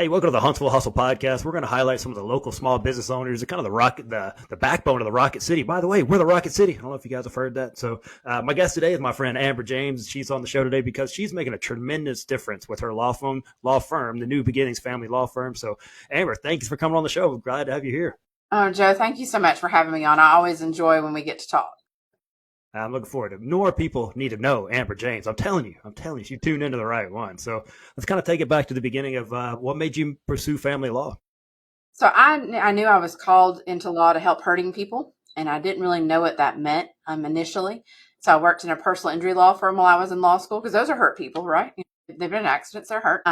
Hey, welcome to the Huntsville Hustle Podcast. We're going to highlight some of the local small business owners, kind of the backbone of the Rocket City. By the way, we're the Rocket City. I don't know if you guys have heard that. So my guest today is my friend Amber James. She's on the show today because she's making a tremendous difference with her law firm, the New Beginnings Family Law Firm. So Amber, thanks for coming on the show. We're glad to have you here. Oh, Joe, thank you so much for having me on. I always enjoy when we get to talk. I'm looking forward to it. More people need to know Amber James. I'm telling you, you tuned into the right one. So let's kind of take it back to the beginning of what made you pursue family law. So I knew I was called into law to help hurting people, and I didn't really know what that meant initially. So I worked in a personal injury law firm while I was in law school because those are hurt people, right? They've been in accidents, they're hurt.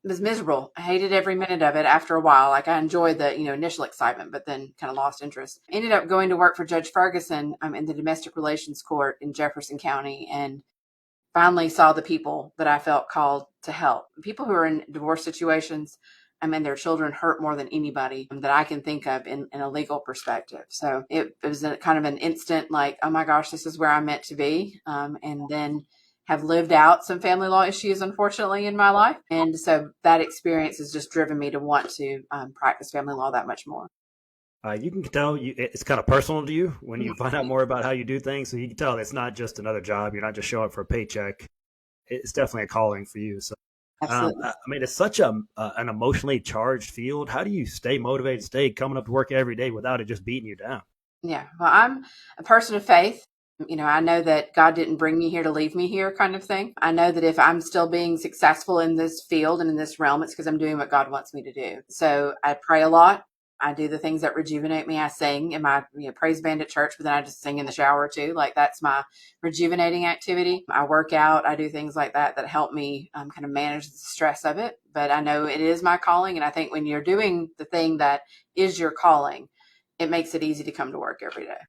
It was miserable. I hated every minute of it after a while. Like I enjoyed the, initial excitement, but then kind of lost interest. Ended up going to work for Judge Ferguson in the domestic relations court in Jefferson County, and finally saw the people that I felt called to help. People who are in divorce situations, their children hurt more than anybody that I can think of in a legal perspective. So it was kind of an instant like, oh my gosh, this is where I'm meant to be. And then have lived out some family law issues, unfortunately, in my life. And so that experience has just driven me to want to practice family law that much more. You can tell it's kind of personal to you when you find out more about how you do things. So you can tell it's not just another job. You're not just showing up for a paycheck. It's definitely a calling for you. So, it's such an emotionally charged field. How do you stay motivated, stay coming up to work every day without it just beating you down? Yeah, well, I'm a person of faith. I know that God didn't bring me here to leave me here kind of thing. I know that if I'm still being successful in this field and in this realm, it's because I'm doing what God wants me to do. So I pray a lot. I do the things that rejuvenate me. I sing in my praise band at church, but then I just sing in the shower too. Like that's my rejuvenating activity. I work out. I do things like that help me kind of manage the stress of it. But I know it is my calling. And I think when you're doing the thing that is your calling, it makes it easy to come to work every day.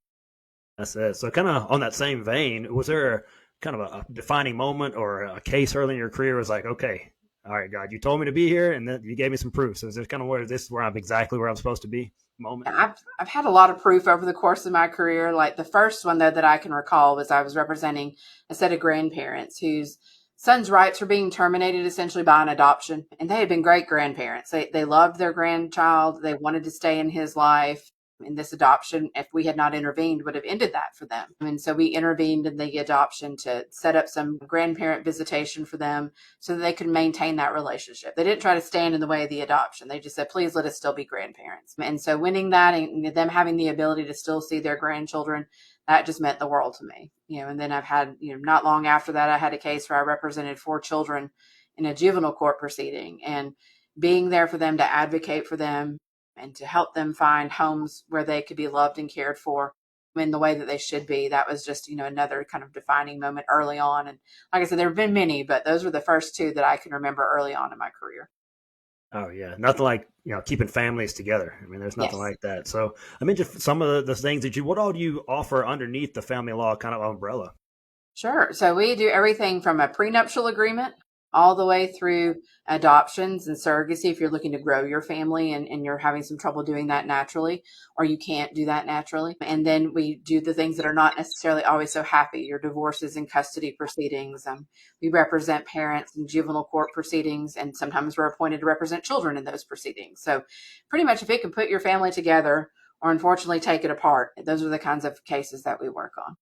That's it. So kind of on that same vein, was there kind of a defining moment or a case early in your career was like, okay, all right, God, you told me to be here and then you gave me some proof. So is there kind of where this is where I'm exactly where I'm supposed to be moment? I've had a lot of proof over the course of my career. Like the first one though that I can recall was I was representing a set of grandparents whose son's rights were being terminated essentially by an adoption. And they had been great grandparents. They loved their grandchild. They wanted to stay in his life. In this adoption, if we had not intervened, would have ended that for them. And so we intervened in the adoption to set up some grandparent visitation for them so that they could maintain that relationship. They didn't try to stand in the way of the adoption. They just said, please let us still be grandparents. And so winning that and them having the ability to still see their grandchildren, that just meant the world to me. And then I've had, not long after that, I had a case where I represented 4 children in a juvenile court proceeding, and being there for them to advocate for them and to help them find homes where they could be loved and cared for in the way that they should be. That was just, another kind of defining moment early on. And like I said, there have been many, but those were the first 2 that I can remember early on in my career. Oh yeah. Nothing like, keeping families together. There's nothing like that. So, just some of the things what all do you offer underneath the family law kind of umbrella? Sure. So we do everything from a prenuptial agreement all the way through adoptions and surrogacy if you're looking to grow your family and you're having some trouble doing that naturally, or you can't do that naturally. And then we do the things that are not necessarily always so happy, your divorces and custody proceedings. We represent parents in juvenile court proceedings, and sometimes we're appointed to represent children in those proceedings. So pretty much if it can put your family together or unfortunately take it apart, those are the kinds of cases that we work on.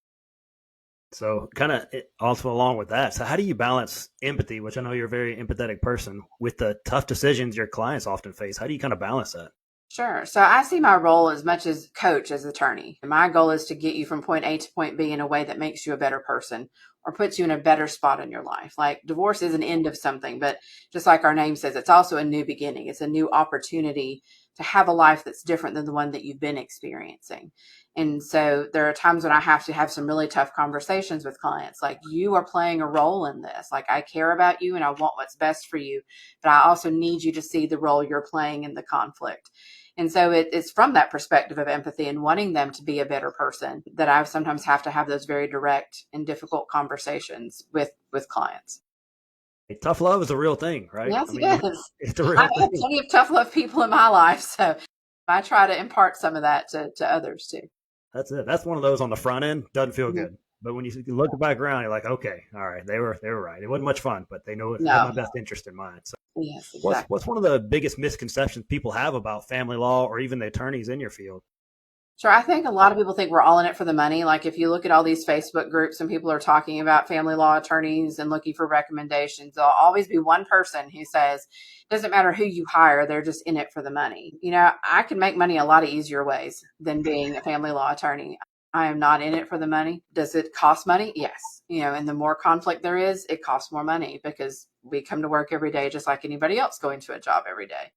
So kind of also along with that, so how do you balance empathy, which I know you're a very empathetic person, with the tough decisions your clients often face? How do you kind of balance that? Sure. So I see my role as much as coach as attorney. My goal is to get you from point A to point B in a way that makes you a better person or puts you in a better spot in your life. Like divorce is an end of something, but just like our name says, it's also a new beginning. It's a new opportunity to have a life that's different than the one that you've been experiencing. And so there are times when I have to have some really tough conversations with clients. Like, you are playing a role in this. Like, I care about you and I want what's best for you, but I also need you to see the role you're playing in the conflict. And so it's from that perspective of empathy and wanting them to be a better person that I sometimes have to have those very direct and difficult conversations with clients. Tough love is a real thing, right? Yes, it is. It's a real I've thing. had plenty of tough love people in my life, so I try to impart some of that to others too. That's it. That's one of those on the front end, doesn't feel good. But when you look back around, you're like, okay, all right, they were right. It wasn't much fun, but they know it had my best interest in mind. So Yes, What's exactly. one of the biggest misconceptions people have about family law or even the attorneys in your field? Sure. I think a lot of people think we're all in it for the money. Like if you look at all these Facebook groups and people are talking about family law attorneys and looking for recommendations, there'll always be one person who says, doesn't matter who you hire, they're just in it for the money. I can make money a lot of easier ways than being a family law attorney. I am not in it for the money. Does it cost money? Yes. And the more conflict there is, it costs more money because we come to work every day just like anybody else going to a job every day.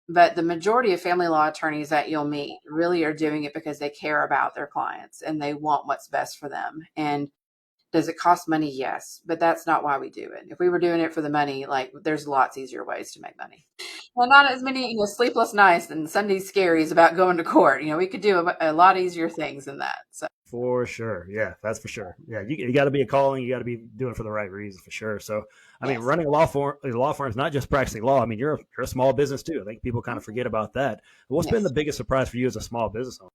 But the majority of family law attorneys that you'll meet really are doing it because they care about their clients and they want what's best for them. And does it cost money? Yes, but that's not why we do it. If we were doing it for the money, like there's lots easier ways to make money. Well, not as many, sleepless nights and Sunday scaries about going to court. We could do a lot easier things than that. So For sure. Yeah, that's for sure. Yeah, you got to be a calling. You got to be doing it for the right reason for sure. So, I mean, yes. running a law firm is not just practicing law. I mean, you're a small business too. I think people kind of forget about that. What's been the Yes. biggest surprise for you as a small business owner?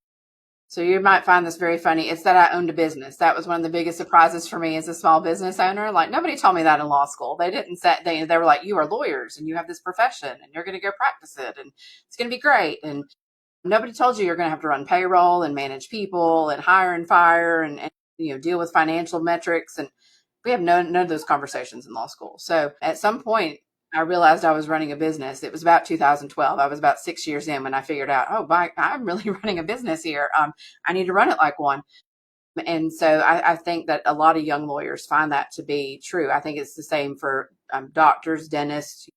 So you might find this very funny. It's that I owned a business. That was one of the biggest surprises for me as a small business owner. Like nobody told me that in law school. They didn't say they were like, you are lawyers and you have this profession and you're going to go practice it and it's going to be great. And nobody told you you're going to have to run payroll and manage people and hire and fire and deal with financial metrics. And we have none of those conversations in law school. So at some point, I realized I was running a business. It was about 2012. I was about 6 years in when I figured out, I'm really running a business here. I need to run it like one. And so I think that a lot of young lawyers find that to be true. I think it's the same for doctors, dentists.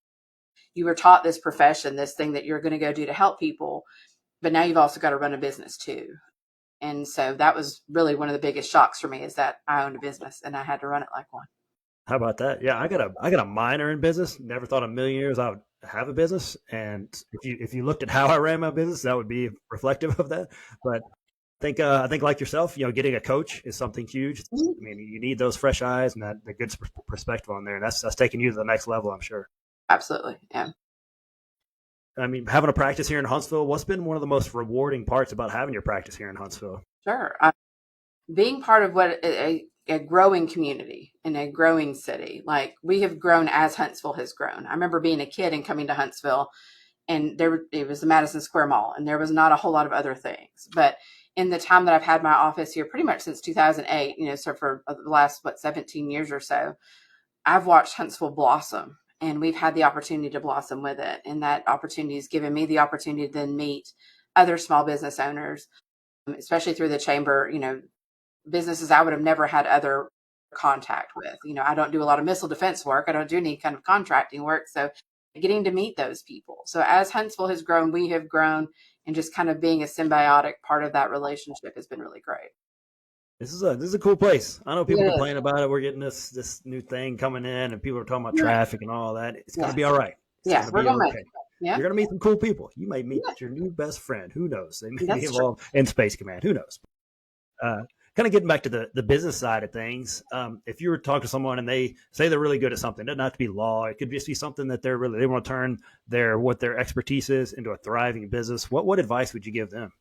You were taught this profession, this thing that you're going to go do to help people, but now you've also got to run a business too. And so that was really one of the biggest shocks for me is that I owned a business and I had to run it like one. How about that? Yeah, I got a minor in business. Never thought in a million years I would have a business. And if you looked at how I ran my business, that would be reflective of that. But I think like yourself, getting a coach is something huge. I mean, you need those fresh eyes and that the good perspective on there, and that's taking you to the next level, I'm sure. Absolutely. Yeah. I mean, having a practice here in Huntsville, what's been one of the most rewarding parts about having your practice here in Huntsville? Sure. Being part of what a growing community in a growing city. Like we have grown as Huntsville has grown. I remember being a kid and coming to Huntsville and it was the Madison Square Mall and there was not a whole lot of other things. But in the time that I've had my office here, pretty much since 2008, so for the last, 17 years or so, I've watched Huntsville blossom and we've had the opportunity to blossom with it. And that opportunity has given me the opportunity to then meet other small business owners, especially through the chamber, businesses I would have never had other contact with. I don't do a lot of missile defense work. I don't do any kind of contracting work. So getting to meet those people. So as Huntsville has grown, we have grown and just kind of being a symbiotic part of that relationship has been really great. This is a cool place. I know It people is. complain about it. We're getting this new thing coming in, and people are talking about Yeah. traffic and all that. It's gonna be Yes. all right. It's Yeah. gonna We're be going to make okay. it. Yeah. You're gonna meet some cool people. You may meet Yeah. your new best friend. Who knows? They may be That's true. involved in Space Command. Who knows? Uh, Kind of getting back to the business side of things. If you were to talk to someone and they say they're really good at something, it doesn't have to be law. It could just be something that they want to turn their expertise is into a thriving business. What advice would you give them?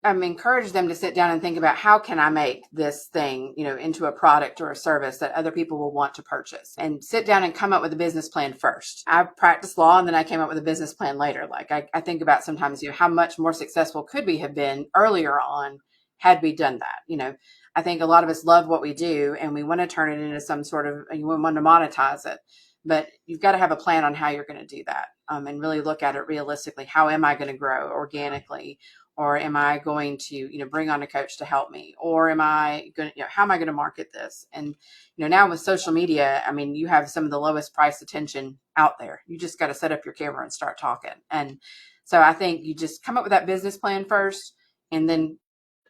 Encourage them to sit down and think about how can I make this thing, into a product or a service that other people will want to purchase and sit down and come up with a business plan first. I practiced law and then I came up with a business plan later. Like I think about sometimes, how much more successful could we have been earlier on had we done that? I think a lot of us love what we do and we want to turn it into some sort of, you want to monetize it, but you've got to have a plan on how you're going to do that. And really look at it realistically. How am I going to grow organically? Or am I going to, bring on a coach to help me? Or am I going to, how am I going to market this? And, now with social media, I mean, you have some of the lowest price attention out there. You just got to set up your camera and start talking. And so I think you just come up with that business plan first and then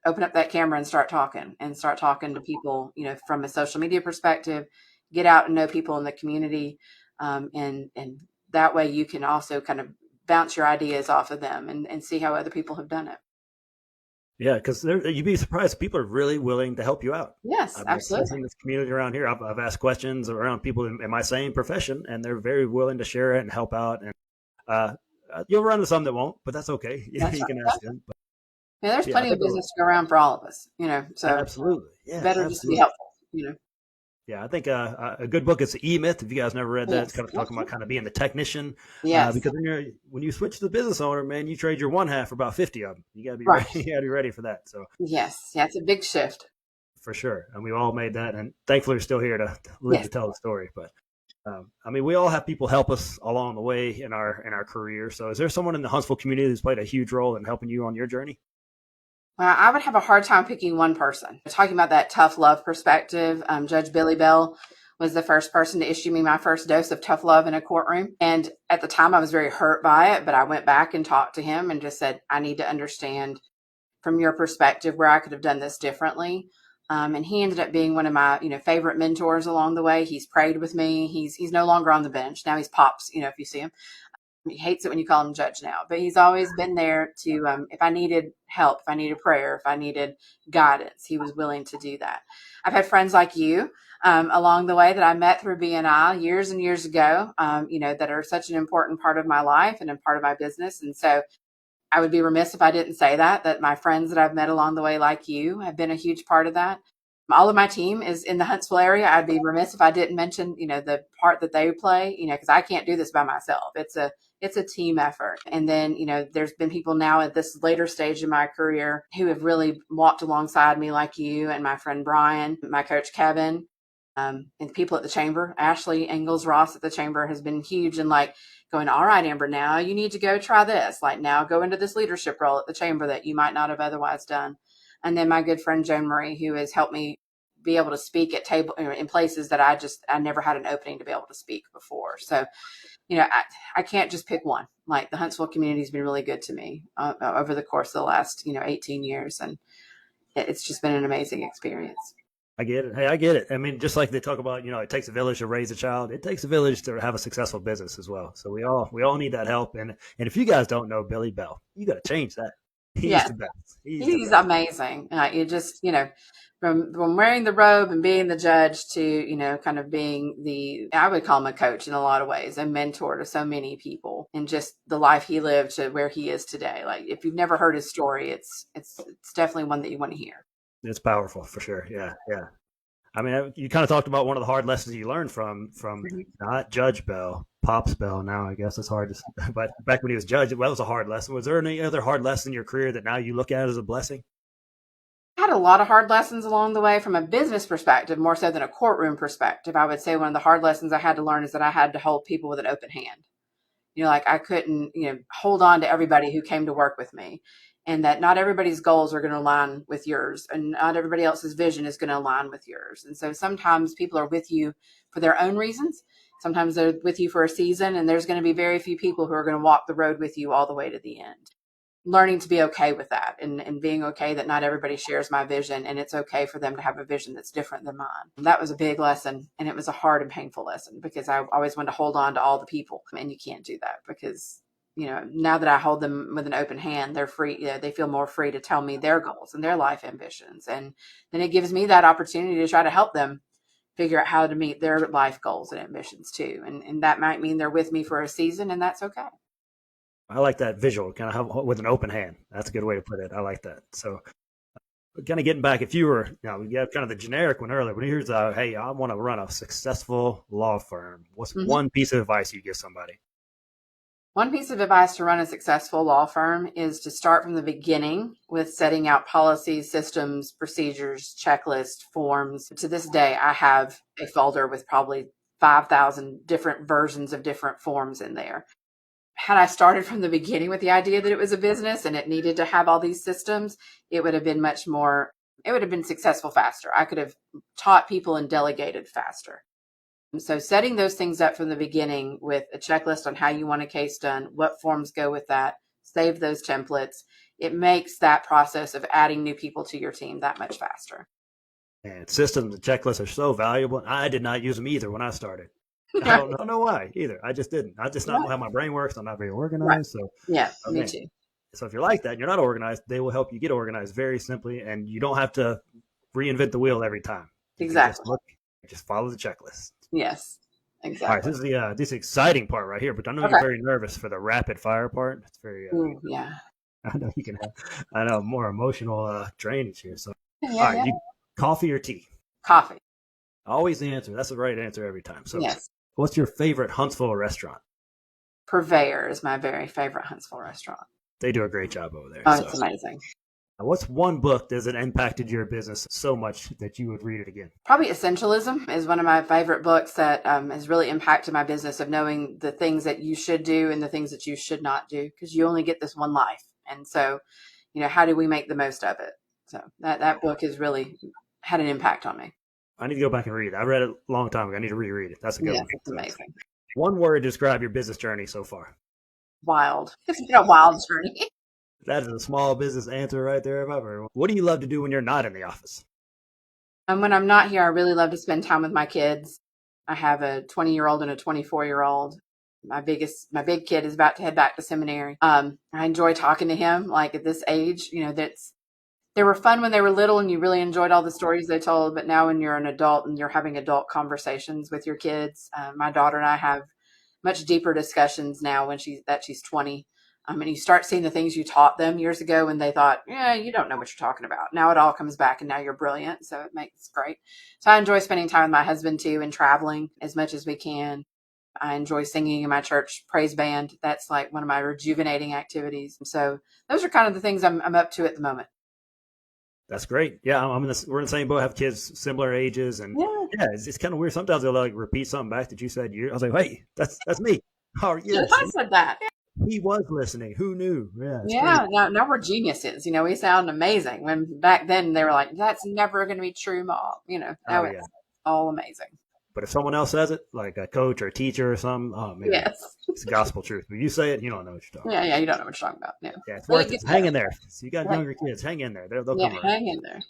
open up that camera and start talking to people, from a social media perspective, get out and know people in the community. And that way you can also kind of bounce your ideas off of them and see how other people have done it. Yeah, because you'd be surprised. People are really willing to help you out. Yes, I've experienced absolutely. in this community around here. I've asked questions around people in my same profession, and they're very willing to share it and help out. And uh, you'll run into some that won't, but that's okay. That's You right. can ask That's right. them. But Yeah, there's yeah, I plenty of think business to go around for all of us, so absolutely. Yeah, better just to be absolutely. helpful. Yeah, I think a good book is the E Myth. If you guys never read that, it's Yes. kind of talking about kind of being the technician. Yes. Because when you switch to the business owner, man, you trade your one half for about 50 of them. You gotta be ready. Right. You gotta be ready for that. So Yes. Yeah, it's a big shift. for sure, and we've all made that, and thankfully we're still here to live Yes. to tell the story. But I mean, we all have people help us along the way in our career. So is there someone in the Huntsville community who's played a huge role in helping you on your journey? Well, I would have a hard time picking one person. Talking about that tough love perspective, Judge Billy Bell was the first person to issue me my first dose of tough love in a courtroom. And at the time, I was very hurt by it, but I went back and talked to him and just said, I need to understand from your perspective where I could have done this differently. And he ended up being one of my, favorite mentors along the way. He's prayed with me. He's no longer on the bench. Now he's Pops, if you see him. He hates it when you call him judge now, but he's always been there to, if I needed help, if I needed prayer, if I needed guidance, he was willing to do that. I've had friends like you along the way that I met through BNI years and years ago, that are such an important part of my life and a part of my business. And so I would be remiss if I didn't say that my friends that I've met along the way, like you, have been a huge part of that. All of my team is in the Huntsville area. I'd be remiss if I didn't mention, the part that they play, because I can't do this by myself. It's a team effort. And then, there's been people now at this later stage in my career who have really walked alongside me, like you and my friend Brian, my coach Kevin, and people at the chamber. Ashley Engels Ross at the chamber has been huge in like going, all right, Amber, now you need to go try this. Like now go into this leadership role at the chamber that you might not have otherwise done. And then my good friend Joan Marie, who has helped me be able to speak at table in places that I never had an opening to be able to speak before. So, I can't just pick one. Like the Huntsville community has been really good to me over the course of the last, 18 years. And it's just been an amazing experience. I get it. Hey, I get it. I mean, just like they talk about, it takes a village to raise a child. It takes a village to have a successful business as well. So we all need that help. And if you guys don't know Billy Bell, you got to change that. He's Yeah, the best. He's the he's best. amazing. You just, from wearing the robe and being the judge to, kind of being I would call him a coach in a lot of ways, a mentor to so many people, and just the life he lived to where he is today. Like if you've never heard his story, it's definitely one that you want to hear. It's powerful for sure. Yeah, yeah. I mean, you kind of talked about one of the hard lessons you learned from Mhm. not Judge Bell, Pops Bell. Now I guess it's hard to, but back when he was judge, that was a hard lesson. Was there any other hard lesson in your career that now you look at as a blessing? I had a lot of hard lessons along the way from a business perspective, more so than a courtroom perspective. I would say one of the hard lessons I had to learn is that I had to hold people with an open hand. Like I couldn't, hold on to everybody who came to work with me, and that not everybody's goals are going to align with yours, and not everybody else's vision is going to align with yours. And so sometimes people are with you for their own reasons. Sometimes they're with you for a season, and there's going to be very few people who are going to walk the road with you all the way to the end. Learning to be okay with that, and being okay that not everybody shares my vision, and it's okay for them to have a vision that's different than mine. That was a big lesson, and it was a hard and painful lesson because I always wanted to hold on to all the people, and you can't do that because now that I hold them with an open hand, they're free. They feel more free to tell me their goals and their life ambitions, and then it gives me that opportunity to try to help them figure out how to meet their life goals and ambitions too. And that might mean they're with me for a season, and that's okay. I like that visual, kind of have, with an open hand. That's a good way to put it. I like that. So, kind of getting back, if you were, we got kind of the generic one earlier, but here's, hey, I want to run a successful law firm. What's Mhm. one piece of advice you give somebody? One piece of advice to run a successful law firm is to start from the beginning with setting out policies, systems, procedures, checklists, forms. To this day, I have a folder with probably 5,000 different versions of different forms in there. Had I started from the beginning with the idea that it was a business and it needed to have all these systems, it would have been it would have been successful faster. I could have taught people and delegated faster. So setting those things up from the beginning with a checklist on how you want a case done, what forms go with that, save those templates. It makes that process of adding new people to your team that much faster. And systems and checklists are so valuable. I did not use them either when I started. I Right. don't know why either. I just didn't. I just not Right. how my brain works. I'm not very Right. organized. So, Yeah, oh me man. too. So if you're like that, and you're not organized, they will help you get organized very simply, and you don't have to reinvent the wheel every time. You can just Exactly. just follow the checklist. Yes, All right, exactly. this is the exciting part right here, but I know you're Okay. very nervous for the rapid fire part. It's very Ooh, yeah. I know you can have I know more emotional drainage here. So Yeah, all right, yeah. you coffee or tea? Coffee. Always the answer. That's the right answer every time. So, Yes. what's your favorite Huntsville restaurant? Purveyor is my very favorite Huntsville restaurant. They do a great job over there. Oh, So, it's amazing. what's one book that has impacted your business so much that you would read it again? Probably Essentialism is one of my favorite books that has really impacted my business, of knowing the things that you should do and the things that you should not do, because you only get this one life. And so, how do we make the most of it? So that book has really had an impact on me. I need to go back and read it. I read it a long time ago. I need to reread it. That's a good one. It's amazing. One word to describe your business journey so far. Wild. It's been a wild journey. That is a small business answer right there. If I've ever. What do you love to do when you're not in the office? And when I'm not here, I really love to spend time with my kids. I have a 20-year-old and a 24-year-old. My big kid is about to head back to seminary. I enjoy talking to him, like at this age, they were fun when they were little and you really enjoyed all the stories they told. But now when you're an adult and you're having adult conversations with your kids, my daughter and I have much deeper discussions now when she's 20. And you start seeing the things you taught them years ago when they thought, yeah, you don't know what you're talking about. Now it all comes back and now you're brilliant. So it makes great. So I enjoy spending time with my husband too, and traveling as much as we can. I enjoy singing in my church praise band. That's like one of my rejuvenating activities. And so those are kind of the things I'm up to at the moment. That's great. Yeah, we're in the same boat. Have kids similar ages, and it's kind of weird. Sometimes they'll like repeat something back that you said. I was like, hey, that's me. Oh, yes. I said that. He was listening. Who knew? Yeah. Now we're geniuses. We sound amazing. When back then they were like, "That's never going to be true, Mom." Now it's all amazing. But if someone else says it, like a coach or a teacher or something, oh man, it's gospel truth. But you say it, you don't know what you're talking about. Yeah, you don't know what you're talking about. Yeah, it's worth it. Hang in there. So you got younger kids, hang in there. They'll come around. Hang in there.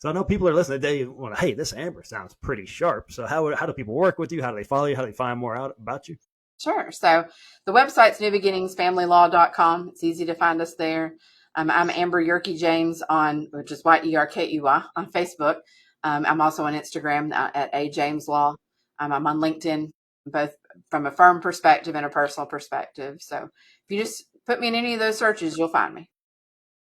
So I know people are listening. They want, hey, this Amber sounds pretty sharp. So how do people work with you? How do they follow you? How do they find more out about you? Sure. So the website's newbeginningsfamilylaw.com. It's easy to find us there. I'm Amber Yerke James which is YERKEY on Facebook. I'm also on Instagram at AJamesLaw. I'm on LinkedIn, both from a firm perspective and a personal perspective. So if you just put me in any of those searches, you'll find me.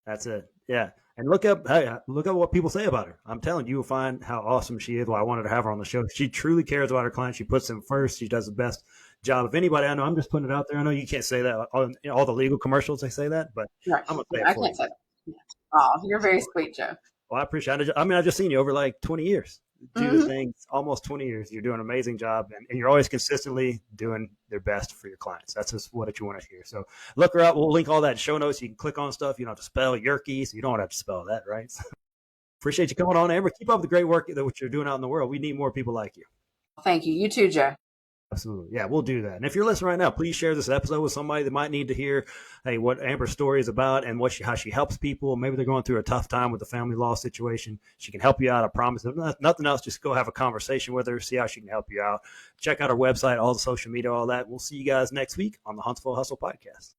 That's it. Yeah. And look up what people say about her. I'm telling you, you'll find how awesome she is. Well, I wanted to have her on the show. She truly cares about her clients. She puts them first. She does the best job of anybody I know. I'm just putting it out there. I know you can't say that on all the legal commercials. They say that, but right. I'm going to say I can't say that. Yeah. Oh, you're very sweet, Joe. Well, I appreciate it. I've just seen you over like 20 years. Do the things, almost 20 years. You're doing an amazing job, and you're always consistently doing their best for your clients. That's just what you want to hear. So look her up. We'll link all that in show notes. You can click on stuff. You don't have to spell Yerke, so you don't have to spell that, right? Appreciate you coming on, Amber. Keep up the great work that what you're doing out in the world. We need more people like you. Thank you. You too, Joe. Absolutely. Yeah, we'll do that. And if you're listening right now, please share this episode with somebody that might need to hear, hey, what Amber's story is about and how she helps people. Maybe they're going through a tough time with the family law situation. She can help you out. I promise. If nothing else, just go have a conversation with her, see how she can help you out. Check out our website, all the social media, all that. We'll see you guys next week on the Huntsville Hustle Podcast.